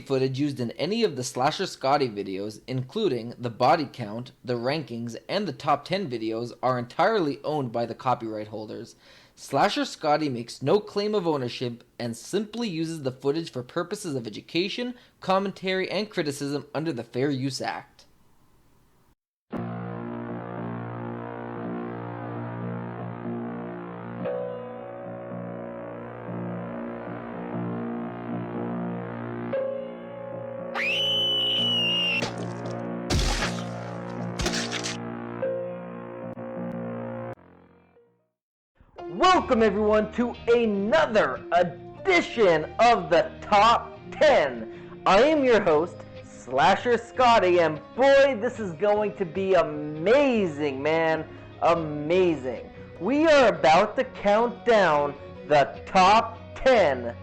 footage used in any of the Slasher Scotty videos, including the body count, the rankings, and the top 10 videos, are entirely owned by the copyright holders. Slasher Scotty makes no claim of ownership and simply uses the footage for purposes of education, commentary, and criticism under the Fair Use Act. Welcome everyone to another edition of the Top 10. I am your host, Slasher Scotty, and boy, this is going to be amazing, man. Amazing. We are about to count down the top 10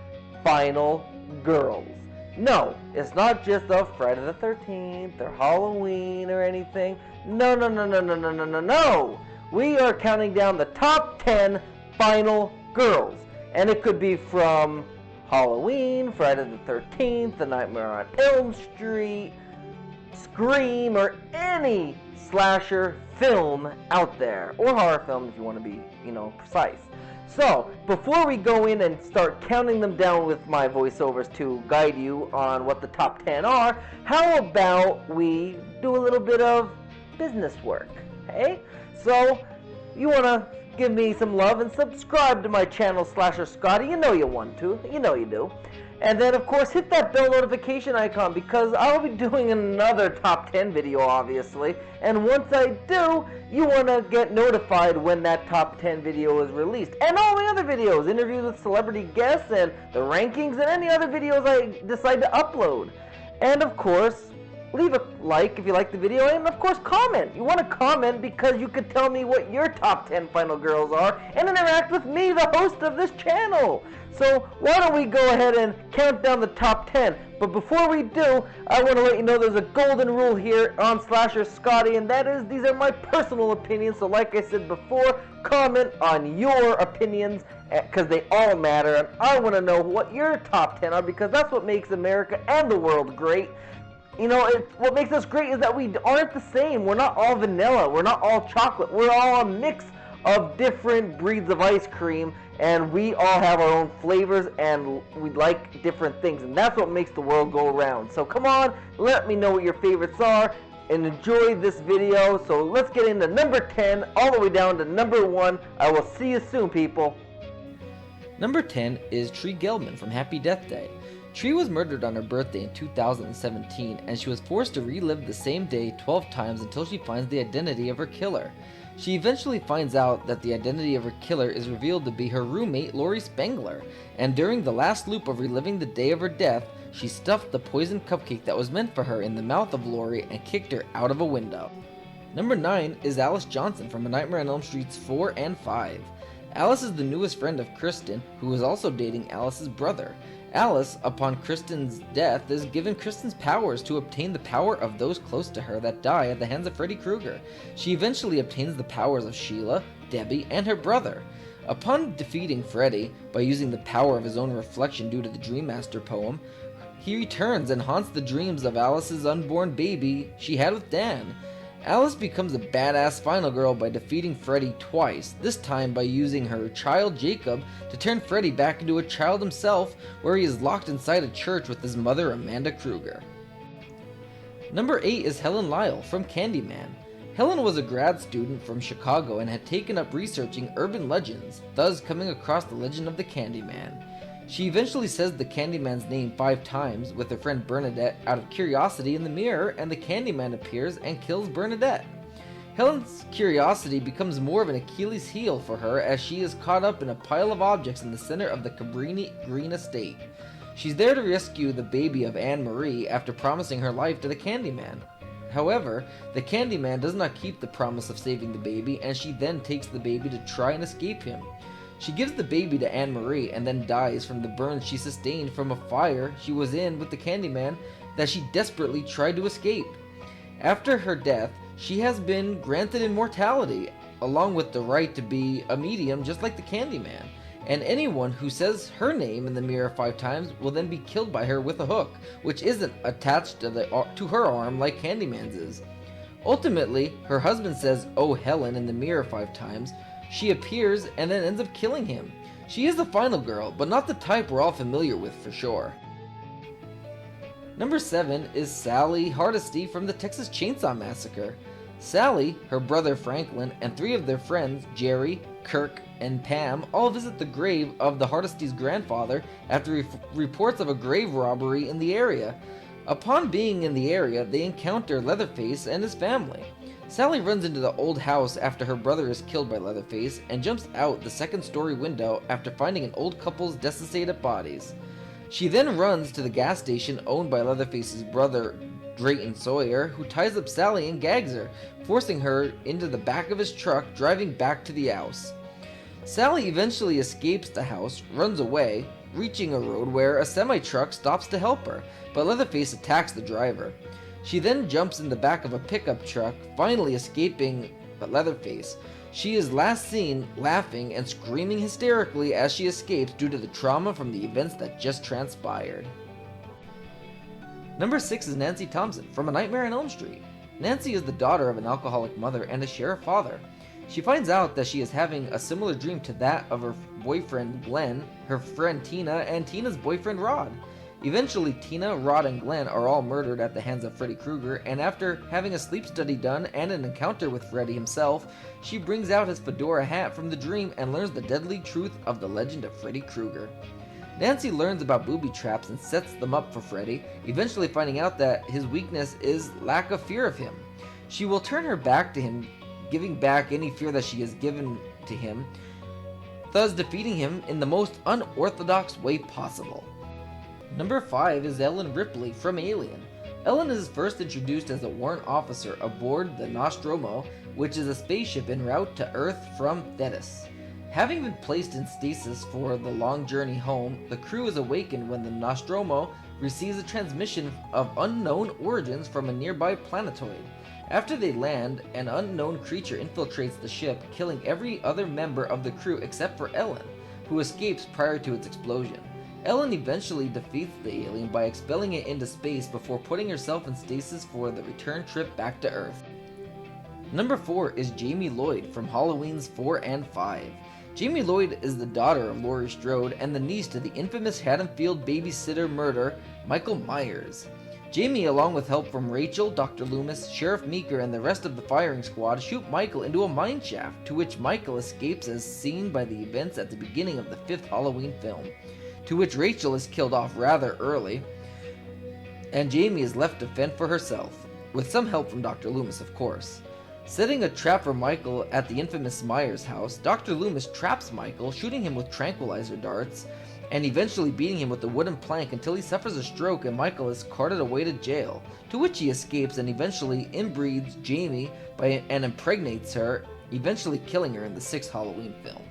final girls. No, it's not just of Friday the 13th or Halloween or anything. No. We are counting down the top 10 final girls. And it could be from Halloween, Friday the 13th, The Nightmare on Elm Street, Scream, or any slasher film out there. Or horror film if you want to be, precise. So, before we go in and start counting them down with my voiceovers to guide you on what the top 10 are, how about we do a little bit of business work, hey? So, you want to give me some love and subscribe to my channel, Slasher Scotty. You know you want to. You know you do. And then, of course, hit that bell notification icon because I'll be doing another top 10 video, obviously. And once I do, you want to get notified when that top 10 video is released. And all my other videos, interviews with celebrity guests, and the rankings, and any other videos I decide to upload. And, of course, leave a like if you like the video, and of course comment. You want to comment because you could tell me what your top 10 final girls are and interact with me, the host of this channel. So why don't we go ahead and count down the top 10. But before we do, I want to let you know there's a golden rule here on Slasher Scotty, and that is these are my personal opinions. So like I said before, comment on your opinions because they all matter, and I want to know what your top 10 are because that's what makes America and the world great. What makes us great is that we aren't the same. We're not all vanilla. We're not all chocolate. We're all a mix of different breeds of ice cream, and we all have our own flavors, and we like different things, and that's what makes the world go around. So come on, let me know what your favorites are, and enjoy this video. So let's get into number 10, all the way down to number 1. I will see you soon, people. Number 10 is Tree Gelman from Happy Death Day. Tree was murdered on her birthday in 2017, and she was forced to relive the same day 12 times until she finds the identity of her killer. She eventually finds out that the identity of her killer is revealed to be her roommate Laurie Spangler, and during the last loop of reliving the day of her death, she stuffed the poisoned cupcake that was meant for her in the mouth of Laurie and kicked her out of a window. Number 9 is Alice Johnson from A Nightmare on Elm Streets 4 and 5. Alice is the newest friend of Kristen, who is also dating Alice's brother. Alice, upon Kristen's death, is given Kristen's powers to obtain the power of those close to her that die at the hands of Freddy Krueger. She eventually obtains the powers of Sheila, Debbie, and her brother. Upon defeating Freddy, by using the power of his own reflection due to the Dream Master poem, he returns and haunts the dreams of Alice's unborn baby she had with Dan. Alice becomes a badass final girl by defeating Freddy twice, this time by using her child Jacob to turn Freddy back into a child himself, where he is locked inside a church with his mother Amanda Krueger. Number 8 is Helen Lyle from Candyman. Helen was a grad student from Chicago and had taken up researching urban legends, thus coming across the legend of the Candyman. She eventually says the Candyman's name 5 times with her friend Bernadette out of curiosity in the mirror, and the Candyman appears and kills Bernadette. Helen's curiosity becomes more of an Achilles heel for her as she is caught up in a pile of objects in the center of the Cabrini Green estate. She's there to rescue the baby of Anne Marie after promising her life to the Candyman. However, the Candyman does not keep the promise of saving the baby, and she then takes the baby to try and escape him. She gives the baby to Anne Marie and then dies from the burns she sustained from a fire she was in with the Candyman that she desperately tried to escape. After her death, she has been granted immortality, along with the right to be a medium just like the Candyman, and anyone who says her name in the mirror 5 times will then be killed by her with a hook, which isn't attached to her arm like Candyman's is. Ultimately, her husband says, "Oh Helen," in the mirror 5 times. She appears and then ends up killing him. She is the final girl, but not the type we're all familiar with for sure. Number 7 is Sally Hardesty from the Texas Chainsaw Massacre. Sally, her brother Franklin, and 3 of their friends, Jerry, Kirk, and Pam, all visit the grave of the Hardesty's grandfather after reports of a grave robbery in the area. Upon being in the area, they encounter Leatherface and his family. Sally runs into the old house after her brother is killed by Leatherface and jumps out the second-story window after finding an old couple's desiccated bodies. She then runs to the gas station owned by Leatherface's brother, Drayton Sawyer, who ties up Sally and gags her, forcing her into the back of his truck, driving back to the house. Sally eventually escapes the house, runs away, reaching a road where a semi-truck stops to help her, but Leatherface attacks the driver. She then jumps in the back of a pickup truck, finally escaping Leatherface. She is last seen laughing and screaming hysterically as she escapes due to the trauma from the events that just transpired. Number 6 is Nancy Thompson from A Nightmare on Elm Street. Nancy is the daughter of an alcoholic mother and a sheriff father. She finds out that she is having a similar dream to that of her boyfriend Glenn, her friend Tina, and Tina's boyfriend Rod. Eventually, Tina, Rod, and Glenn are all murdered at the hands of Freddy Krueger, and after having a sleep study done and an encounter with Freddy himself, she brings out his fedora hat from the dream and learns the deadly truth of the legend of Freddy Krueger. Nancy learns about booby traps and sets them up for Freddy, eventually finding out that his weakness is lack of fear of him. She will turn her back to him, giving back any fear that she has given to him, thus defeating him in the most unorthodox way possible. Number 5 is Ellen Ripley from Alien. Ellen is first introduced as a warrant officer aboard the Nostromo, which is a spaceship en route to Earth from Thetis. Having been placed in stasis for the long journey home, the crew is awakened when the Nostromo receives a transmission of unknown origins from a nearby planetoid. After they land, an unknown creature infiltrates the ship, killing every other member of the crew except for Ellen, who escapes prior to its explosion. Ellen eventually defeats the alien by expelling it into space before putting herself in stasis for the return trip back to Earth. Number 4 is Jamie Lloyd from Halloween's 4 and 5. Jamie Lloyd is the daughter of Laurie Strode and the niece to the infamous Haddonfield babysitter murderer Michael Myers. Jamie, along with help from Rachel, Dr. Loomis, Sheriff Meeker, and the rest of the firing squad, shoot Michael into a mine shaft, to which Michael escapes as seen by the events at the beginning of the 5th Halloween film, to which Rachel is killed off rather early, and Jamie is left to fend for herself, with some help from Dr. Loomis, of course. Setting a trap for Michael at the infamous Myers house, Dr. Loomis traps Michael, shooting him with tranquilizer darts, and eventually beating him with a wooden plank until he suffers a stroke and Michael is carted away to jail, to which he escapes and eventually inbreeds Jamie and impregnates her, eventually killing her in the 6th Halloween film.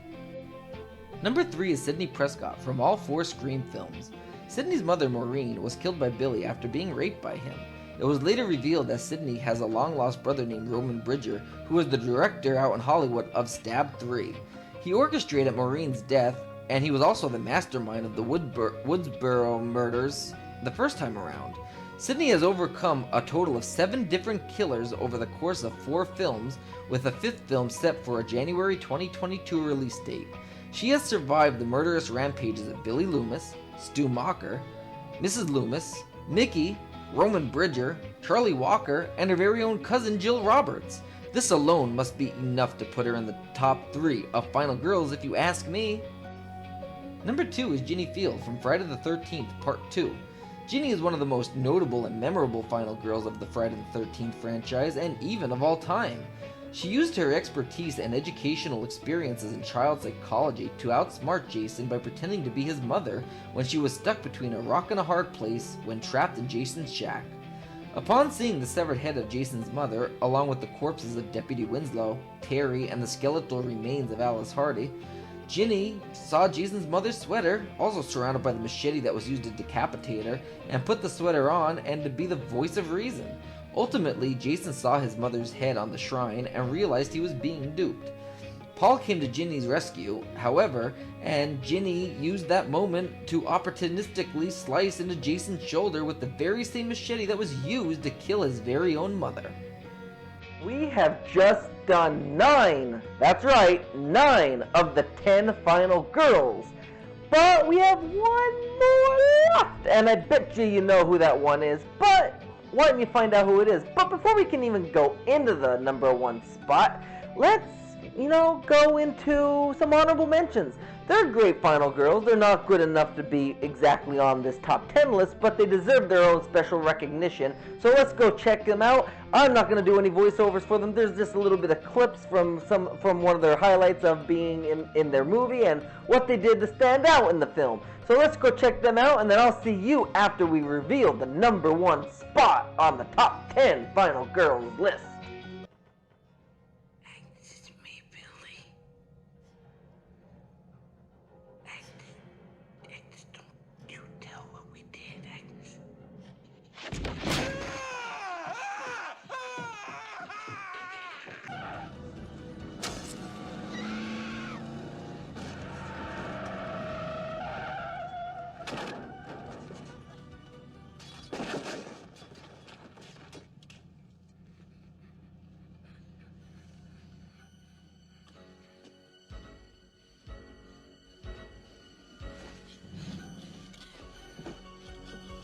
Number 3 is Sidney Prescott from all 4 Scream films. Sidney's mother, Maureen, was killed by Billy after being raped by him. It was later revealed that Sidney has a long-lost brother named Roman Bridger, who was the director out in Hollywood of Stab 3. He orchestrated Maureen's death, and he was also the mastermind of the Woodsboro murders the first time around. Sidney has overcome a total of 7 different killers over the course of 4 films, with a 5th film set for a January 2022 release date. She has survived the murderous rampages of Billy Loomis, Stu Macher, Mrs. Loomis, Mickey, Roman Bridger, Charlie Walker, and her very own cousin Jill Roberts. This alone must be enough to put her in the top 3 of final girls if you ask me. Number 2 is Ginny Field from Friday the 13th Part 2. Ginny is one of the most notable and memorable final girls of the Friday the 13th franchise and even of all time. She used her expertise and educational experiences in child psychology to outsmart Jason by pretending to be his mother when she was stuck between a rock and a hard place when trapped in Jason's shack. Upon seeing the severed head of Jason's mother, along with the corpses of Deputy Winslow, Terry, and the skeletal remains of Alice Hardy, Ginny saw Jason's mother's sweater, also surrounded by the machete that was used to decapitate her, and put the sweater on and to be the voice of reason. Ultimately, Jason saw his mother's head on the shrine and realized he was being duped. Paul came to Ginny's rescue, however, and Ginny used that moment to opportunistically slice into Jason's shoulder with the very same machete that was used to kill his very own mother. We have just done 9, that's right, 9 of the 10 final girls. But we have one more left, and I bet you know who that one is, but why don't you find out who it is? But before we can even go into the number 1 spot, let's go into some honorable mentions. They're great final girls. They're not good enough to be exactly on this top 10 list, but they deserve their own special recognition. So let's go check them out. I'm not going to do any voiceovers for them. There's just a little bit of clips from one of their highlights of being in their movie and what they did to stand out in the film. So let's go check them out, and then I'll see you after we reveal the number 1 spot on the top 10 final girls list.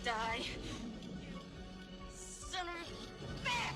Die, you son of a bitch!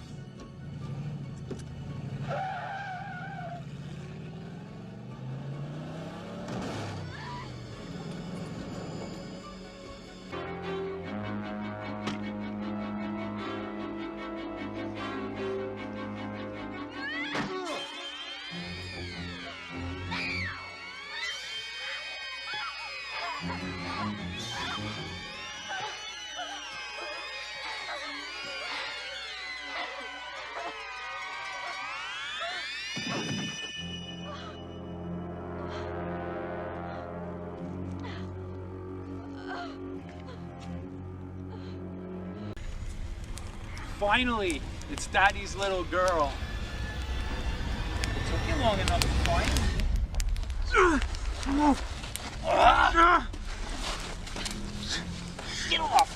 Finally, it's Daddy's little girl. It took you long enough to find me. Get off!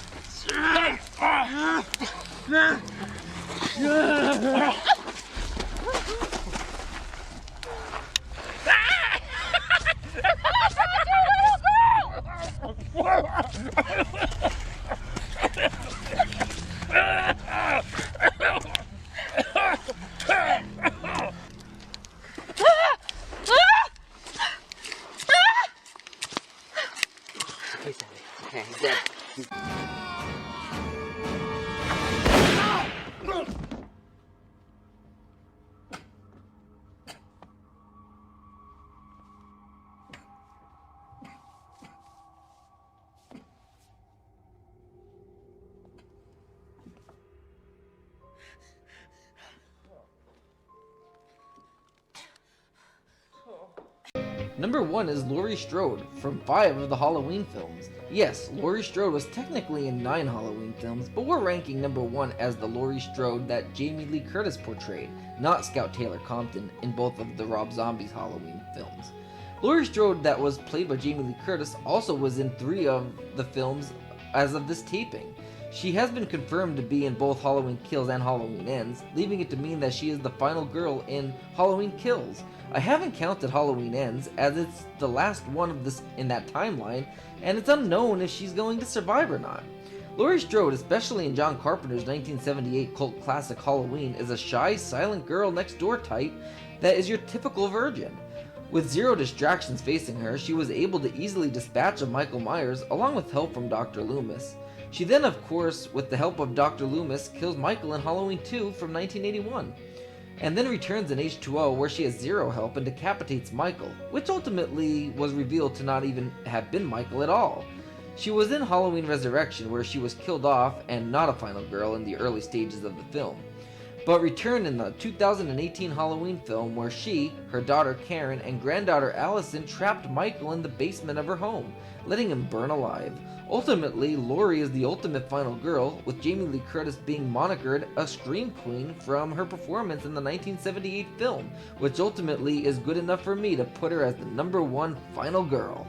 Okay, he's dead. Number 1 is Laurie Strode from 5 of the Halloween films. Yes, Laurie Strode was technically in 9 Halloween films, but we're ranking number 1 as the Laurie Strode that Jamie Lee Curtis portrayed, not Scout Taylor Compton, in both of the Rob Zombie's Halloween films. Laurie Strode, that was played by Jamie Lee Curtis, also was in 3 of the films as of this taping. She has been confirmed to be in both Halloween Kills and Halloween Ends, leaving it to mean that she is the final girl in Halloween Kills. I haven't counted Halloween Ends, as it's the last one of this in that timeline, and it's unknown if she's going to survive or not. Laurie Strode, especially in John Carpenter's 1978 cult classic Halloween, is a shy, silent girl next door type that is your typical virgin. With 0 distractions facing her, she was able to easily dispatch of Michael Myers, along with help from Dr. Loomis. She then, of course, with the help of Dr. Loomis, kills Michael in Halloween 2 from 1981, and then returns in H2O where she has 0 help and decapitates Michael, which ultimately was revealed to not even have been Michael at all. She was in Halloween Resurrection where she was killed off and not a final girl in the early stages of the film. but returned in the 2018 Halloween film where she, her daughter Karen, and granddaughter Allison trapped Michael in the basement of her home, letting him burn alive. Ultimately, Laurie is the ultimate final girl, with Jamie Lee Curtis being monikered a Scream Queen from her performance in the 1978 film, which ultimately is good enough for me to put her as the #1 final girl.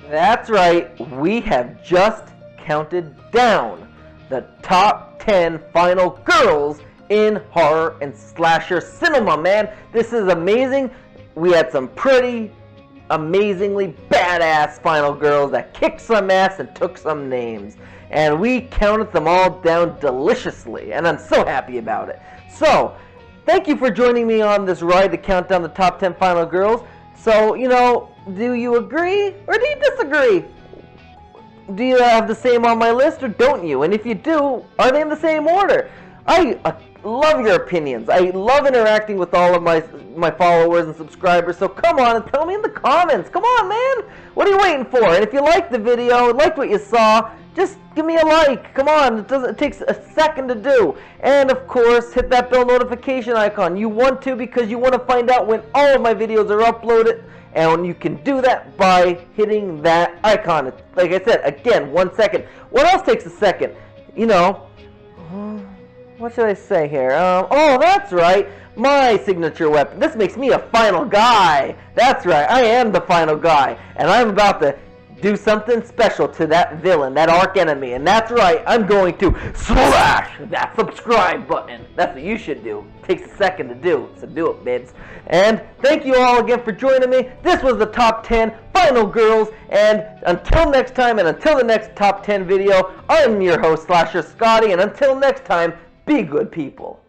That's right, we have just counted down the top 10 final girls in horror and slasher cinema, man. This is amazing. We had some pretty amazingly badass final girls that kicked some ass and took some names. And we counted them all down deliciously, and I'm so happy about it. So, thank you for joining me on this ride to count down the top 10 final girls. So, do you agree or do you disagree? Do you have the same on my list or don't you? And if you do, are they in the same order? I love your opinions. I love interacting with all of my followers and subscribers. So come on and tell me in the comments. Come on, man. What are you waiting for? And if you liked the video, liked what you saw, just give me a like. Come on. It takes a second to do. And of course, hit that bell notification icon. You want to because you want to find out when all of my videos are uploaded. And you can do that by hitting that icon. Like I said, again, 1 second. What else takes a second? What should I say here? Oh, that's right. My signature weapon. This makes me a final guy. That's right. I am the final guy. And I'm about to do something special to that villain, that arch enemy. And that's right. I'm going to slash that subscribe button. That's what you should do. It takes a second to do. So do it, bibs. And thank you all again for joining me. This was the top 10 final girls. And until next time and until the next top 10 video, I'm your host, Slasher Scotty. And until next time, be good people.